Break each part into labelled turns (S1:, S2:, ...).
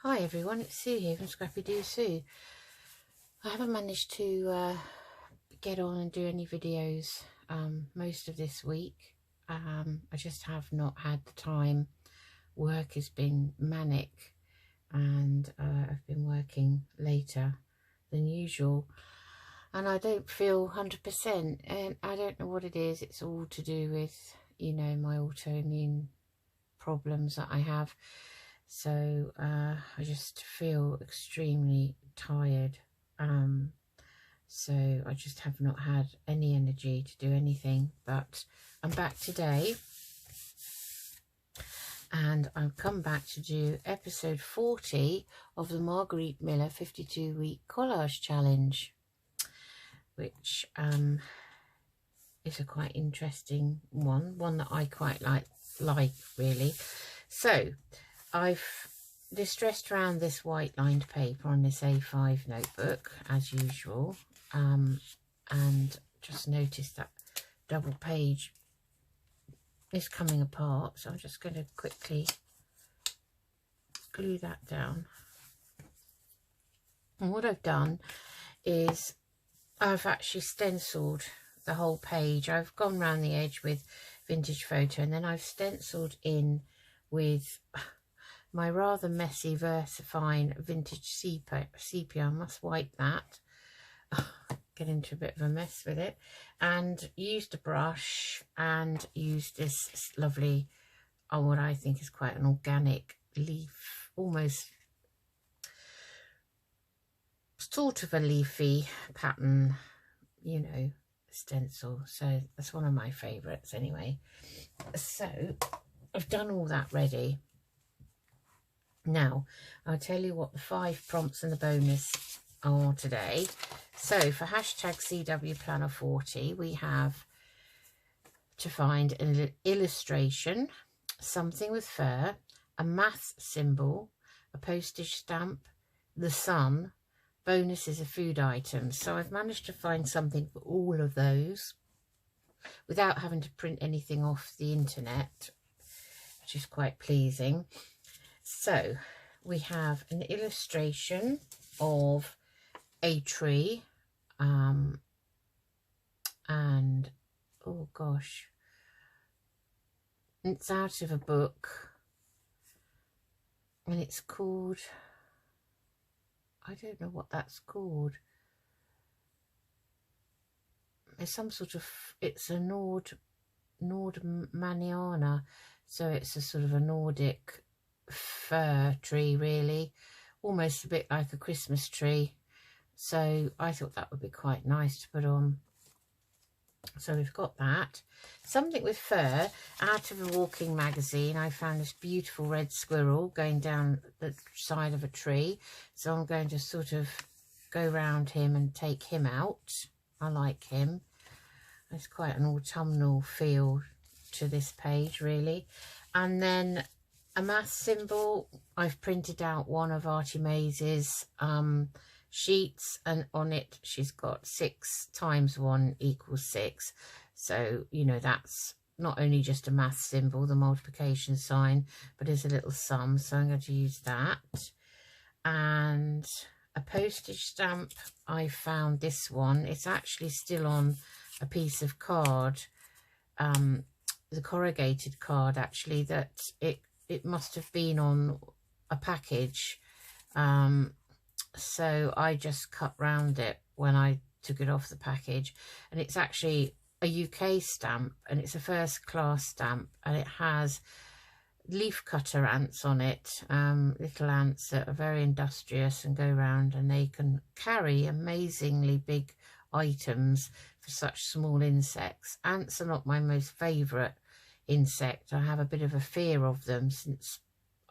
S1: Hi everyone, it's Sue here from Scrappy Do Sue. I haven't managed to get on and do any videos most of this week. I just have not had the time. Work has been manic and I've been working later than usual and I don't feel 100%, and I don't know what it is. It's all to do with, you know, my autoimmune problems that I have. So I just feel extremely tired. So I just have not had any energy to do anything, but I'm back today and I've come back to do episode 40 of the Margarete Miller 52-week collage challenge, which is a quite interesting one that I quite like really. So I've distressed around this white lined paper on this A5 notebook as usual, and just noticed that double page is coming apart, so I'm just going to quickly glue that down. And what I've done is I've actually stenciled the whole page. I've gone round the edge with vintage photo and then I've stenciled in with my rather messy VersaFine vintage sepia. I must wipe that. Get into a bit of a mess with it. And used a brush and used this lovely, what I think is quite an organic leaf, almost sort of a leafy pattern, you know, stencil. So that's one of my favourites anyway. So I've done all that ready. Now, I'll tell you what the 5 prompts and the bonus are today. So, for hashtag CW Planner 40, we have to find an illustration, something with fur, a maths symbol, a postage stamp, the sun, bonuses of food items. So, I've managed to find something for all of those without having to print anything off the internet, which is quite pleasing. So we have an illustration of a tree, and oh gosh, it's out of a book and it's called, I don't know what that's called. It's some sort of, it's a Nordmanniana, so it's a sort of a Nordic fir tree, really, almost a bit like a Christmas tree. So I thought that would be quite nice to put on. So we've got that. Something with fur. Out of a walking magazine, I found this beautiful red squirrel going down the side of a tree. So I'm going to sort of go round him and take him out. I like him. It's quite an autumnal feel to this page, really. And then a math symbol. I've printed out one of Artie Maze's sheets, and on it she's got 6 times 1 equals 6. So, you know, that's not only just a math symbol, the multiplication sign, but there's a little sum. So I'm going to use that. And a postage stamp. I found this one. It's actually still on a piece of card, the corrugated card, actually, that it must have been on a package. So I just cut round it when I took it off the package, and it's actually a UK stamp, and it's a first class stamp, and it has leaf cutter ants on it, little ants that are very industrious and go around, and they can carry amazingly big items for such small insects. Ants are not my most favourite insect. I have a bit of a fear of them since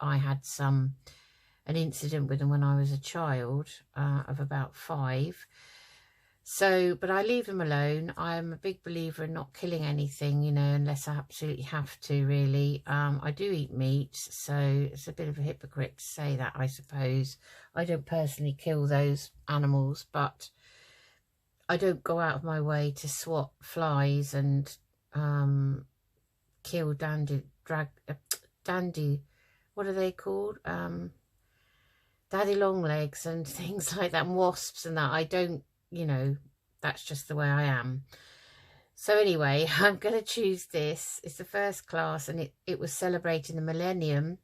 S1: I had an incident with them when I was a child of about 5. So, but I leave them alone. I'm a big believer in not killing anything, you know, unless I absolutely have to, really. I do eat meat, so it's a bit of a hypocrite to say that, I suppose. I don't personally kill those animals, but I don't go out of my way to swat flies and kill dandy, what are they called? daddy long legs and things like that, and wasps and that. I don't, you know, that's just the way I am. So anyway, I'm going to choose this. It's the first class, and it was celebrating the millennium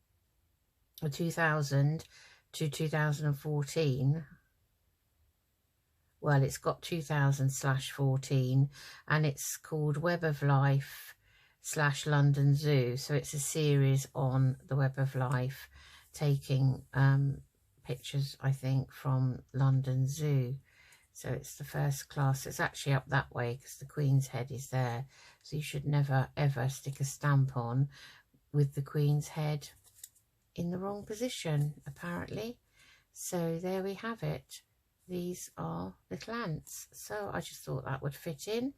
S1: of 2000 to 2014. Well, it's got 2000/14, and it's called Web of Life / London Zoo. So it's a series on the Web of Life, taking pictures, I think, from London Zoo. So it's the first class. It's actually up that way because the Queen's head is there. So you should never, ever stick a stamp on with the Queen's head in the wrong position, apparently. So there we have it. These are little ants. So I just thought that would fit in.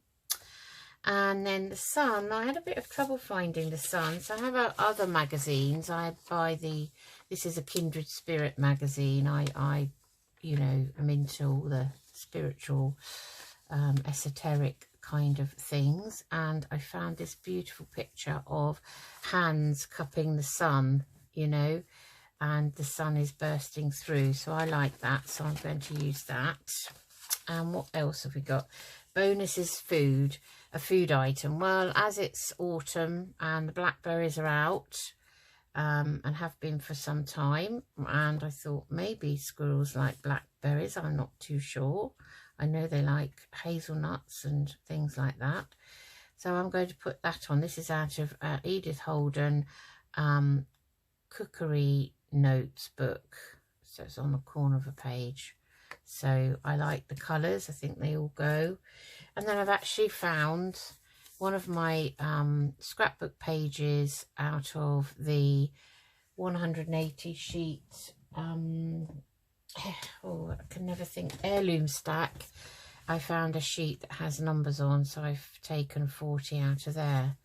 S1: And then the Sun. I had a bit of trouble finding the Sun. So I have other magazines. I buy this is a Kindred Spirit magazine. I you know, I'm into all the spiritual, esoteric kind of things, and I found this beautiful picture of hands cupping the sun, you know, and the sun is bursting through, so I like that, so I'm going to use that. And what else have we got? Bonuses food, a food item. Well, as it's autumn and the blackberries are out, and have been for some time, and I thought maybe squirrels like blackberries. I'm not too sure. I know they like hazelnuts and things like that. So I'm going to put that on. This is out of Edith Holden Cookery Notes book. So it's on the corner of a page. So I like the colours. I think they all go. And then I've actually found one of my scrapbook pages out of the 180 sheet, oh, I can never think, heirloom stack. I found a sheet that has numbers on, so I've taken 40 out of there.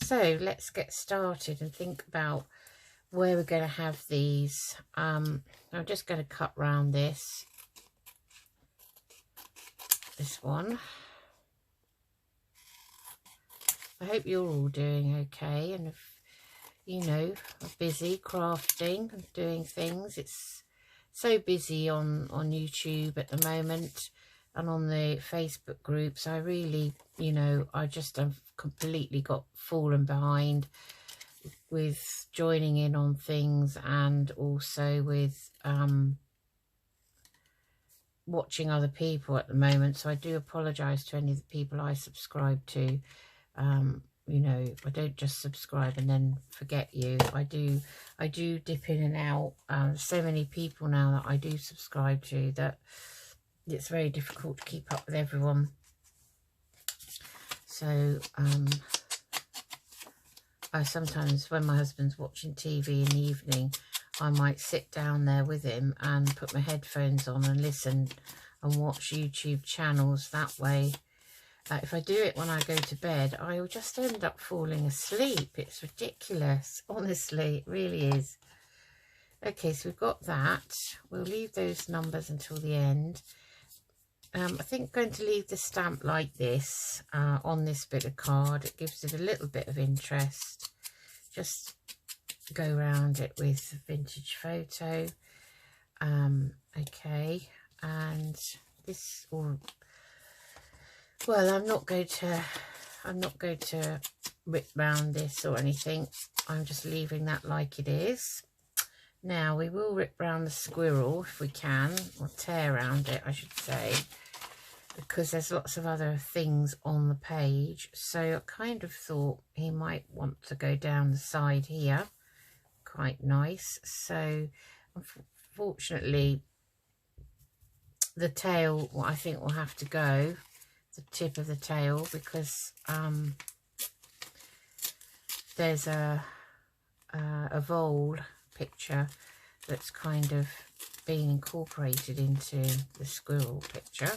S1: So let's get started and think about where we're going to have these. I'm just going to cut round this one. I hope you're all doing okay, and if you know, are busy crafting and doing things. It's so busy on YouTube at the moment and on the Facebook groups. I really, you know, I just have completely got fallen behind with joining in on things, and also with watching other people at the moment. So I do apologise to any of the people I subscribe to. You know, I don't just subscribe and then forget you. I do dip in and out. So many people now that I do subscribe to that it's very difficult to keep up with everyone. So I sometimes, when my husband's watching TV in the evening, I might sit down there with him and put my headphones on and listen and watch YouTube channels that way. If I do it when I go to bed, I will just end up falling asleep. It's ridiculous. Honestly, it really is. Okay, so we've got that. We'll leave those numbers until the end. I think I'm going to leave the stamp like this on this bit of card. It gives it a little bit of interest. Just go around it with vintage photo. Okay, and this will... Well, I'm not going to rip round this or anything. I'm just leaving that like it is. Now we will rip round the squirrel if we can, or tear around it, I should say, because there's lots of other things on the page. So I kind of thought he might want to go down the side here. Quite nice. So unfortunately, the tail, well, I think will have to go. The tip of the tail, because there's a vole picture that's kind of being incorporated into the squirrel picture.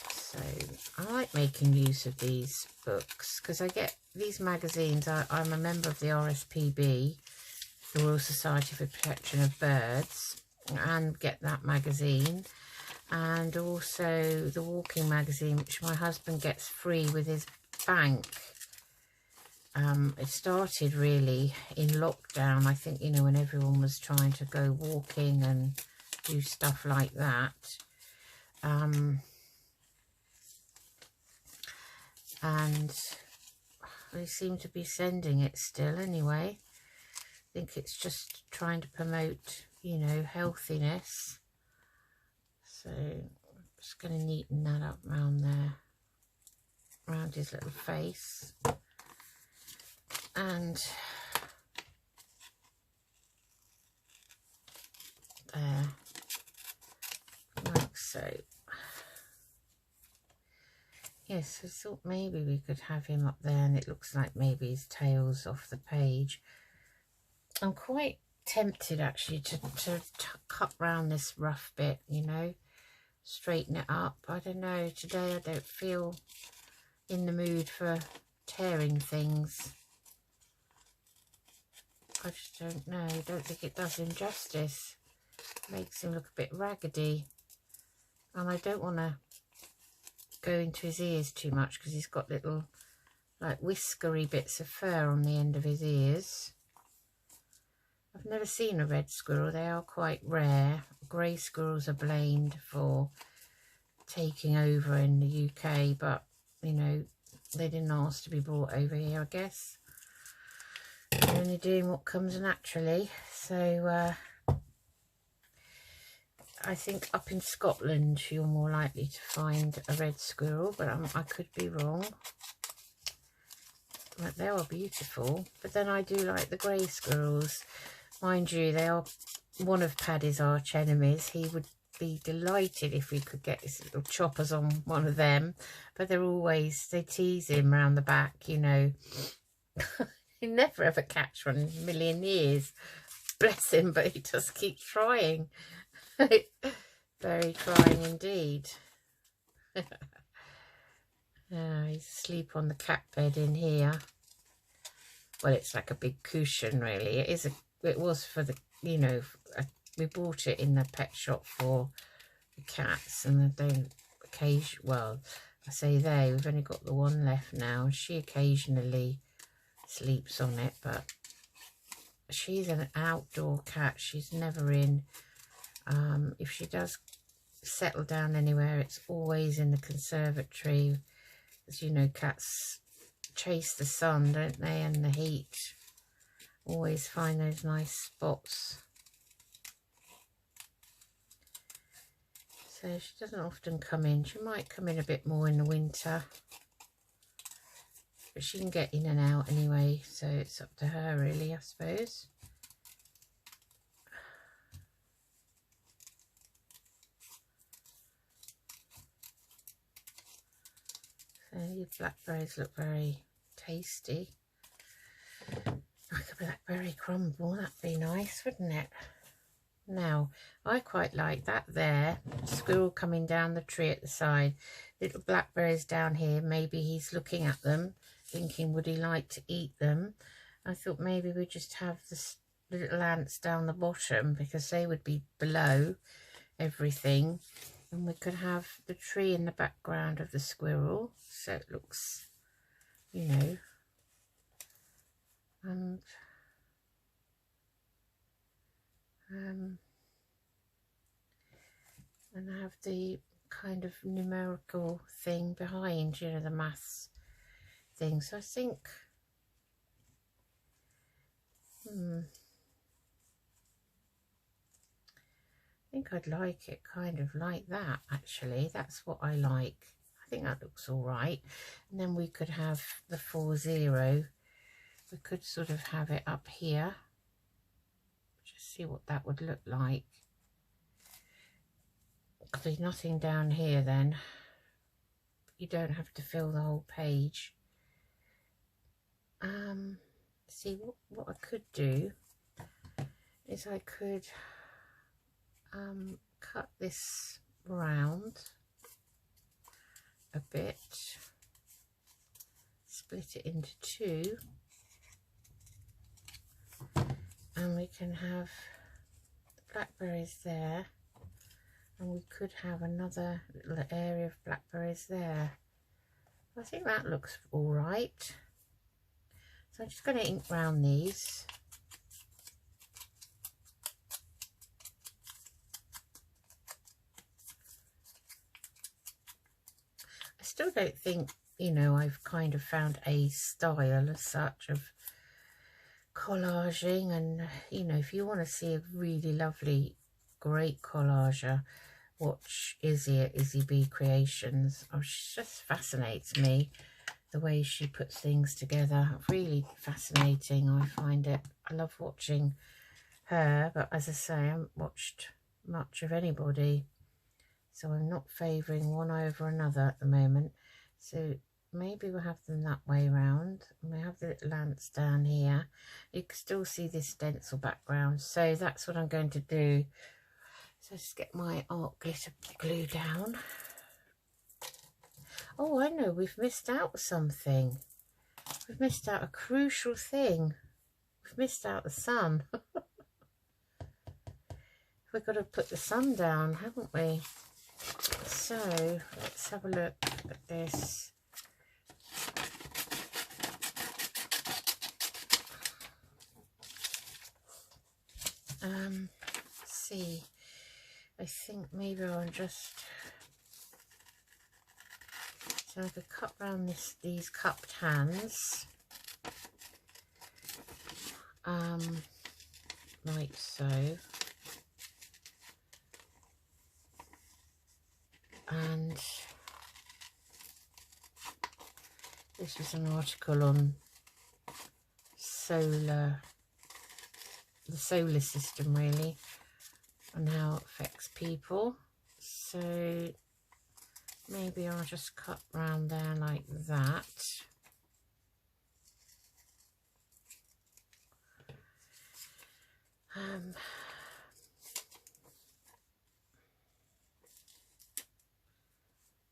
S1: So I like making use of these books because I get these magazines. I'm a member of the RSPB, the Royal Society for Protection of Birds, and get that magazine. And also the walking magazine, which my husband gets free with his bank. It started really in lockdown, I think, you know, when everyone was trying to go walking and do stuff like that. And they seem to be sending it still anyway. I think it's just trying to promote, you know, healthiness. So I'm just going to neaten that up round there, around his little face. And there, like so. Yes, I thought maybe we could have him up there, and it looks like maybe his tail's off the page. I'm quite tempted actually to cut round this rough bit, you know, straighten it up. I don't know, today I don't feel in the mood for tearing things. I just don't know. I don't think it does him justice. Makes him look a bit raggedy. And I don't want to go into his ears too much because he's got little, like, whiskery bits of fur on the end of his ears. I've never seen a red squirrel. They are quite rare. Grey squirrels are blamed for taking over in the UK, but, you know, they didn't ask to be brought over here, I guess. They're only doing what comes naturally. So I think up in Scotland you're more likely to find a red squirrel, but I could be wrong. But they are beautiful. But then I do like the grey squirrels. Mind you, they are one of Paddy's arch enemies. He would be delighted if we could get his little choppers on one of them. But they're always, they tease him round the back, you know. He never ever catch one in a million years. Bless him, but he just keeps trying. Very trying indeed. He's asleep on the cat bed in here. Well, it's like a big cushion, really. It was for the, you know, we bought it in the pet shop for the cats, and they don't occasionally, well, I say we've only got the one left now. She occasionally sleeps on it, but she's an outdoor cat. She's never in. If she does settle down anywhere, it's always in the conservatory. As you know, cats chase the sun, don't they, and the heat. Always find those nice spots. So she doesn't often come in. She might come in a bit more in the winter, but she can get in and out anyway, so it's up to her really, I suppose. So these blackberries look very tasty. Like a blackberry crumble, that'd be nice, wouldn't it? Now, I quite like that there. Squirrel coming down the tree at the side. Little blackberries down here. Maybe he's looking at them, thinking, would he like to eat them? I thought maybe we'd just have the little ants down the bottom, because they would be below everything. And we could have the tree in the background of the squirrel. So it looks, you know, and I have the kind of numerical thing behind, you know, the maths thing. So I think, I think I'd like it kind of like that, actually. That's what I like. I think that looks all right. And then we could have the 40. We could sort of have it up here. Just see what that would look like. There's nothing down here then. You don't have to fill the whole page. See, what I could do is I could cut this round a bit, split it into two, and we can have the blackberries there, and we could have another little area of blackberries there. I think that looks all right. So I'm just going to ink round these. I still don't think, you know, I've kind of found a style as such of collaging. And, you know, if you want to see a really lovely, great collager, watch Izzy at Izzy B Creations. Oh, she just fascinates me, the way she puts things together. Really fascinating, I find it. I love watching her, but as I say, I haven't watched much of anybody, so I'm not favouring one over another at the moment. So maybe we'll have them that way round. We have the little lamps down here. You can still see this stencil background, so that's what I'm going to do. So just get my art glitter glue down. Oh, I know, we've missed out something. We've missed out a crucial thing. We've missed out the sun. We've got to put the sun down, haven't we? So let's have a look at this. Let's see. I think maybe I'll just, so I could cut around these cupped hands, like so, and this was an article on the solar system, really, and how it affects people. So maybe I'll just cut round there like that.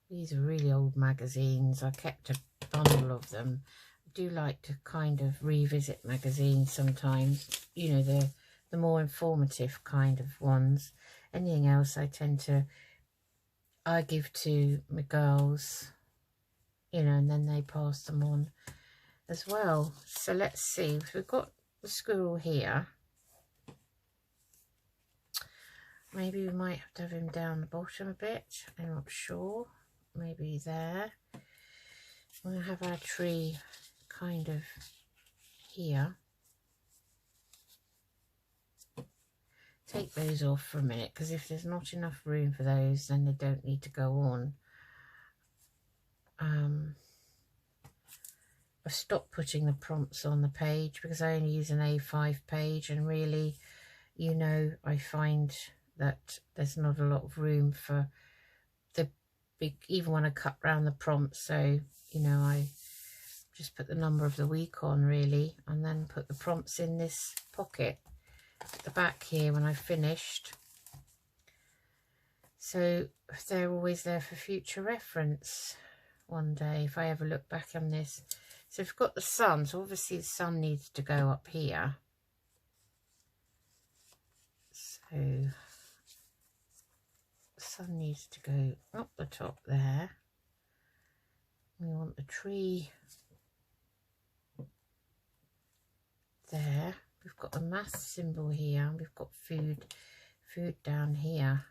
S1: These are really old magazines. I kept a bundle of them. I do like to kind of revisit magazines sometimes, you know, the more informative kind of ones. Anything else I give to my girls, you know, and then they pass them on as well. So let's see, we've got the squirrel here. Maybe we might have to have him down the bottom a bit. I'm not sure. Maybe there. We're going to have our tree kind of here. Take those off for a minute, because if there's not enough room for those, then they don't need to go on. I've stopped putting the prompts on the page because I only use an A5 page, and really, you know, I find that there's not a lot of room for the big, even when I cut round the prompts. So, you know, I just put the number of the week on, really, and then put the prompts in this pocket at the back here when I've finished. So they're always there for future reference one day if I ever look back on this. So we've got the sun, so obviously the sun needs to go up here. So the sun needs to go up the top there. We want the tree there. We've got the math symbol here, and we've got food down here.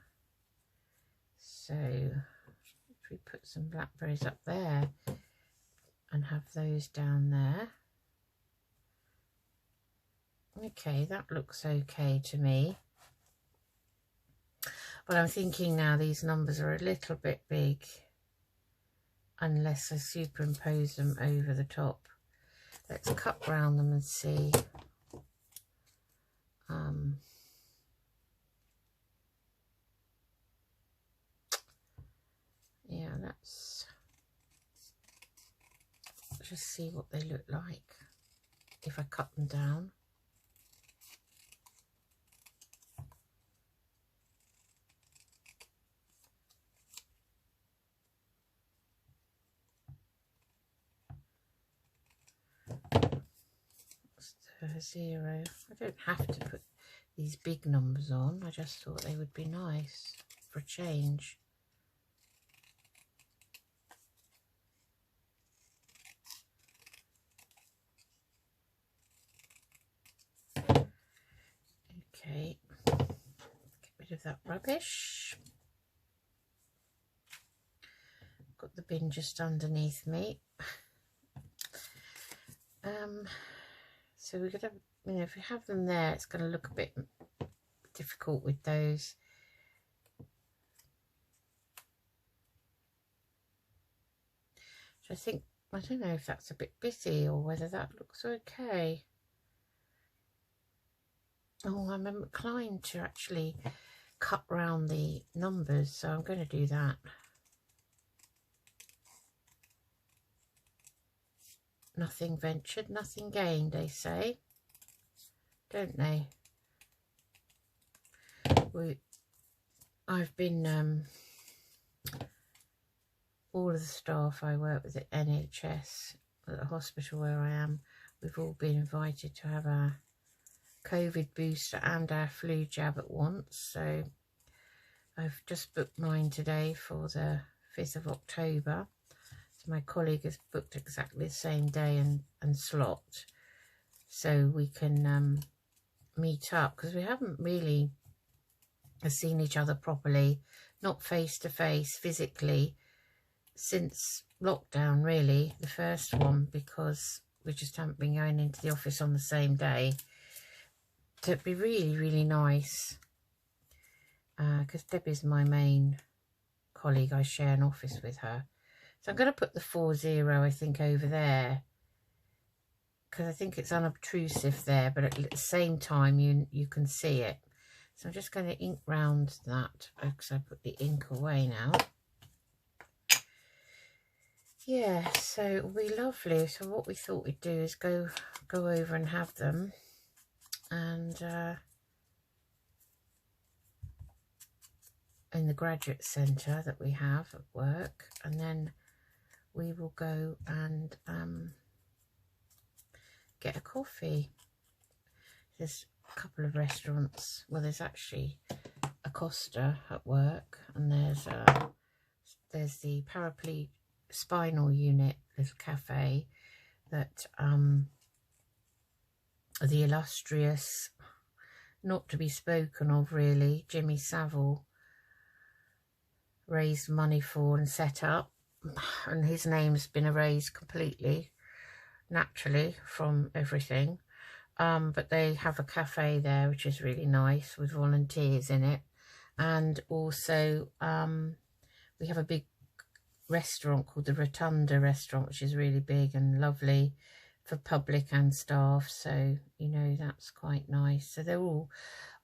S1: So if we put some blackberries up there and have those down there. Okay, that looks okay to me. But I'm thinking now these numbers are a little bit big unless I superimpose them over the top. Let's cut round them and see. Yeah, let's just see what they look like if I cut them down. That's 0. I don't have to put these big numbers on. I just thought they would be nice for a change. Okay, get rid of that rubbish. Got the bin just underneath me. So we're gonna, you know, if we have them there, it's going to look a bit difficult with those. So I think, I don't know if that's a bit busy or whether that looks okay. Oh, I'm inclined to actually cut round the numbers, so I'm going to do that. Nothing ventured, nothing gained, they say, don't they? I've been, all of the staff I work with at NHS, at the hospital where I am, we've all been invited to have our COVID booster and our flu jab at once. So I've just booked mine today for the 5th of October. So my colleague has booked exactly the same day and slot, so we can meet up, because we haven't really seen each other properly, not face to face physically, since lockdown, really, the first one, because we just haven't been going into the office on the same day. So it'd be really, really nice, because Debbie's my main colleague. I share an office with her. So I'm going to put the 40, I think, over there, because I think it's unobtrusive there, but at the same time you can see it. So I'm just going to ink round that, because I put the ink away now. Yeah, so it'll be lovely. So what we thought we'd do is go over and have them, and in the graduate centre that we have at work, and then we will go and get a coffee. There's a couple of restaurants. Well, there's actually a Costa at work, and there's the Paraplegic Spinal Unit little cafe that the illustrious, not to be spoken of really, Jimmy Savile raised money for and set up, and his name's been erased completely, naturally, from everything. But they have a cafe there, which is really nice, with volunteers in it. And also we have a big restaurant called the Rotunda restaurant, which is really big and lovely for public and staff. So, you know, that's quite nice. So they're all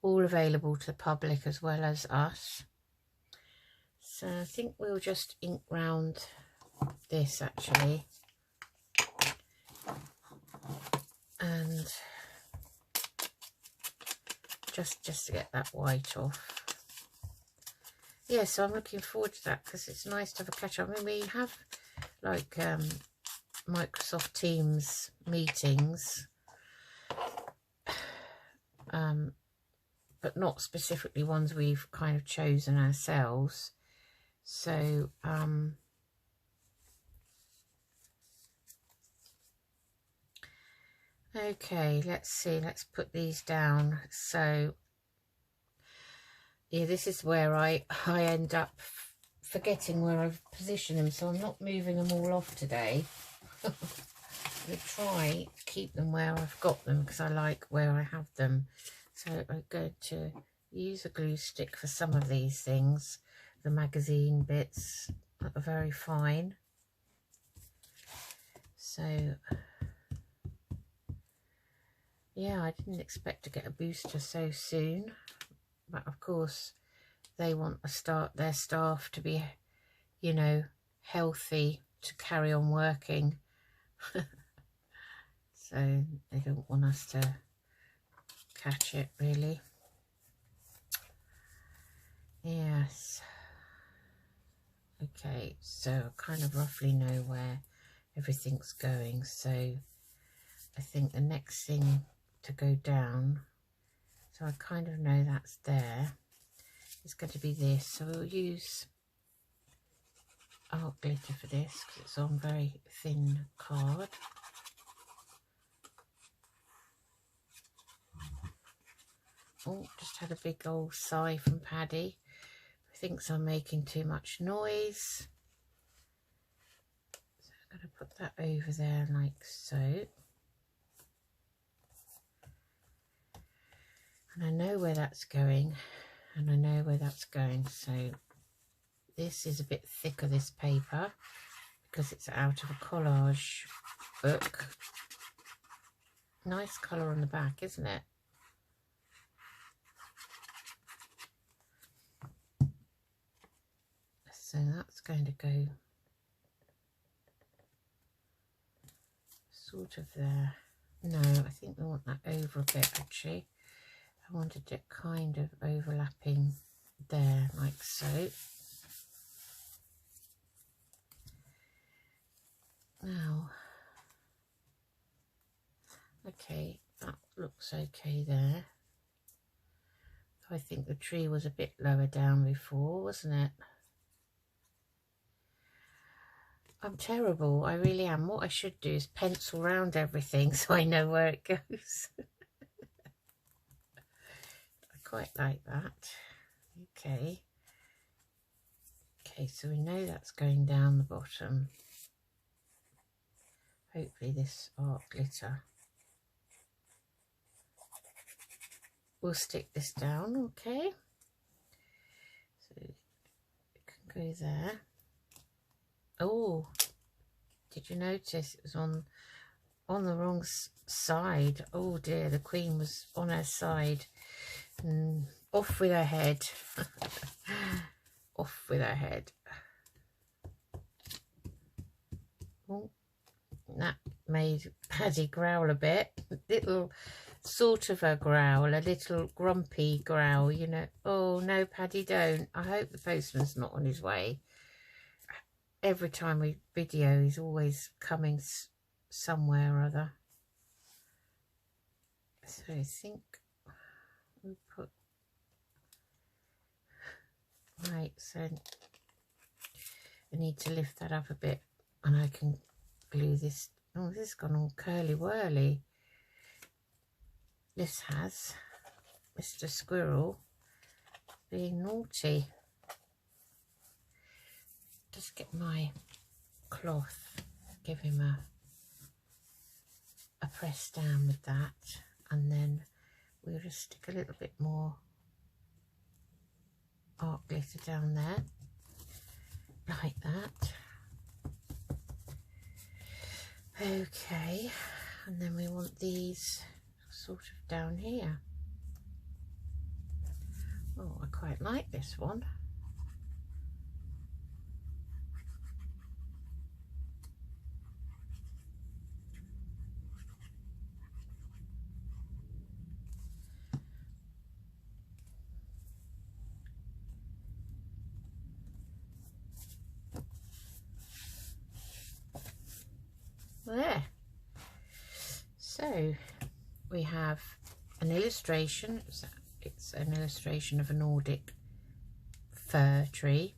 S1: available to the public as well as us. So I think we'll just ink round this actually, and just to get that white off. Yeah, so I'm looking forward to that, because it's nice to have a catch up. I mean, we have like Microsoft Teams meetings, but not specifically ones we've kind of chosen ourselves. So okay, let's see, let's put these down. So yeah, this is where I end up forgetting where I've positioned them, so I'm not moving them all off today. I'm going to try to keep them where I've got them, because I like where I have them. So I'm going to use a glue stick for some of these things. The magazine bits are very fine. So yeah, I didn't expect to get a booster so soon, but of course they want their staff to be, you know, healthy to carry on working. So they don't want us to catch it, really. Yes. Okay, so I kind of roughly know where everything's going. So I think the next thing to go down, so I kind of know that's there, it's going to be this. So we'll use art glitter for this, because it's on very thin card. Oh, just had a big old sigh from Paddy. He thinks I'm making too much noise. So I'm going to put that over there like so. And I know where that's going. And I know where that's going. So this is a bit thicker, this paper, because it's out of a collage book. Nice colour on the back, isn't it? So that's going to go sort of there. No, I think we want that over a bit actually. I wanted it kind of overlapping there, like so. Now, okay, that looks okay there. I think the tree was a bit lower down before, wasn't it? I'm terrible, I really am. What I should do is pencil round everything so I know where it goes. I quite like that. Okay. Okay, so we know that's going down the bottom. Hopefully this art glitter will stick this down, okay? So it can go there. Oh, did you notice it was on the wrong side? Oh dear, the Queen was on her side. Off with her head. Off with her head. Oh, that made Paddy growl a bit. Little sort of a growl, a little grumpy growl, you know. Oh no, Paddy, don't. I hope the postman's not on his way. Every time we video, he's always coming somewhere or other. So I think we put, right, so I need to lift that up a bit and I can glue this. Oh, this has gone all curly whirly. This has Mr. Squirrel being naughty. Just get my cloth, give him a press down with that, and then we'll just stick a little bit more art glitter down there, like that. Okay, and then we want these sort of down here. Oh, I quite like this one. There. So we have an illustration. It's an illustration of a Nordic fir tree.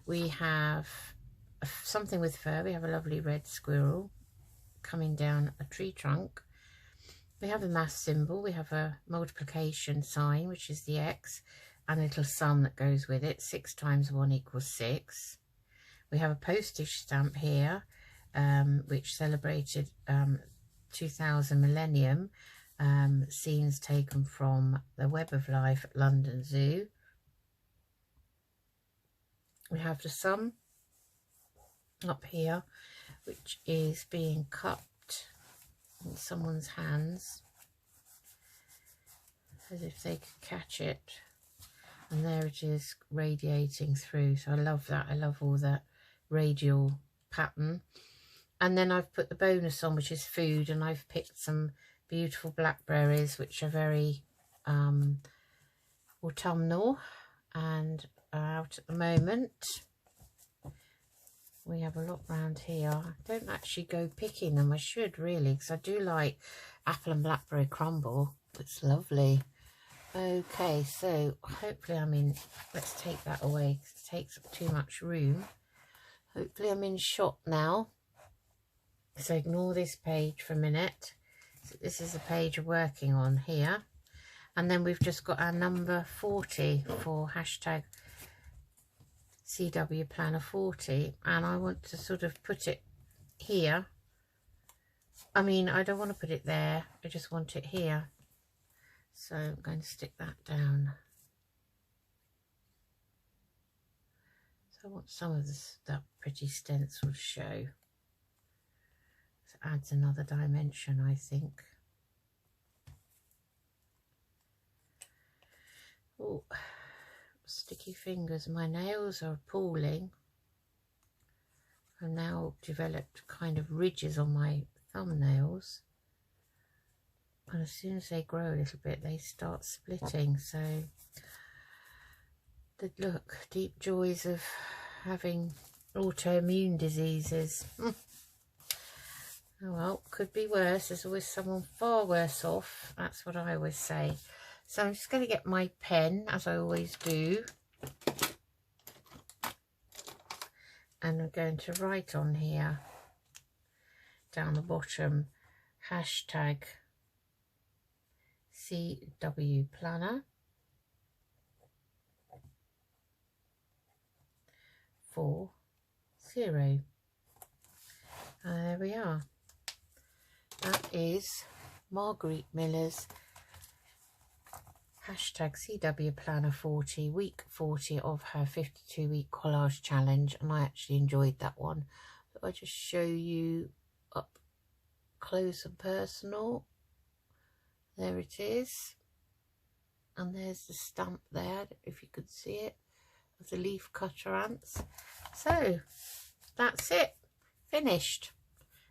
S1: We have something with fur. We have a lovely red squirrel coming down a tree trunk. We have a math symbol. We have a multiplication sign, which is the X, and a little sum that goes with it. 6 times 1 equals 6. We have a postage stamp here, which celebrated 2000 millennium, scenes taken from the Web of Life at London Zoo. We have the sum up here, which is being cupped in someone's hands as if they could catch it, and there it is radiating through. So I love that. I love all that radial pattern. And then I've put the bonus on, which is food, and I've picked some beautiful blackberries, which are very autumnal and are out at the moment. We have a lot round here. I don't actually go picking them. I should really, because I do like apple and blackberry crumble. It's lovely. Okay, so hopefully I'm in. Let's take that away because it takes up too much room. Hopefully I'm in shot now. So ignore this page for a minute. So this is the page we're working on here. And then we've just got our number 40 for hashtag CW Planner 40, and I want to sort of put it here. I mean, I don't want to put it there, I just want it here. So I'm going to stick that down. So I want some of this, that pretty stencil to show. So it adds another dimension, I think. Oh, sticky fingers, my nails are appalling. I've now developed kind of ridges on my thumbnails, and as soon as they grow a little bit they start splitting. So look, deep joys of having autoimmune diseases. Oh well, could be worse. There's always someone far worse off, that's what I always say. So I'm just going to get my pen, as I always do, and I'm going to write on here down the bottom hashtag CW Planner 40. And there we are. That is Margarete Miller's hashtag CW Planner 40, week 40 of her 52-week collage challenge, and I actually enjoyed that one. So I'll just show you up close and personal. There it is, and there's the stamp there, if you could see it, of the leaf cutter ants. So that's it, finished.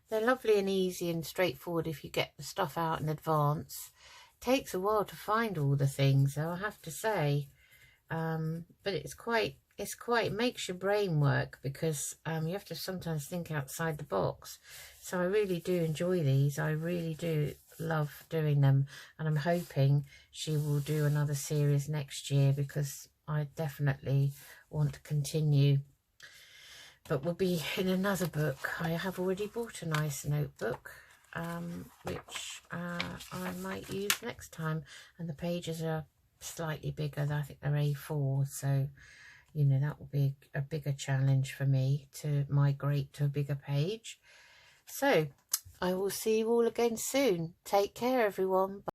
S1: They're lovely and easy and straightforward if you get the stuff out in advance. Takes a while to find all the things, though, I have to say, but it makes your brain work, because you have to sometimes think outside the box. So I really do enjoy these. I really do love doing them, and I'm hoping she will do another series next year, because I definitely want to continue. But we'll be in another book. I have already bought a nice notebook, which I might use next time, and the pages are slightly bigger. I think they're A4, so you know that will be a bigger challenge for me to migrate to a bigger page. So I will see you all again soon. Take care, everyone. Bye.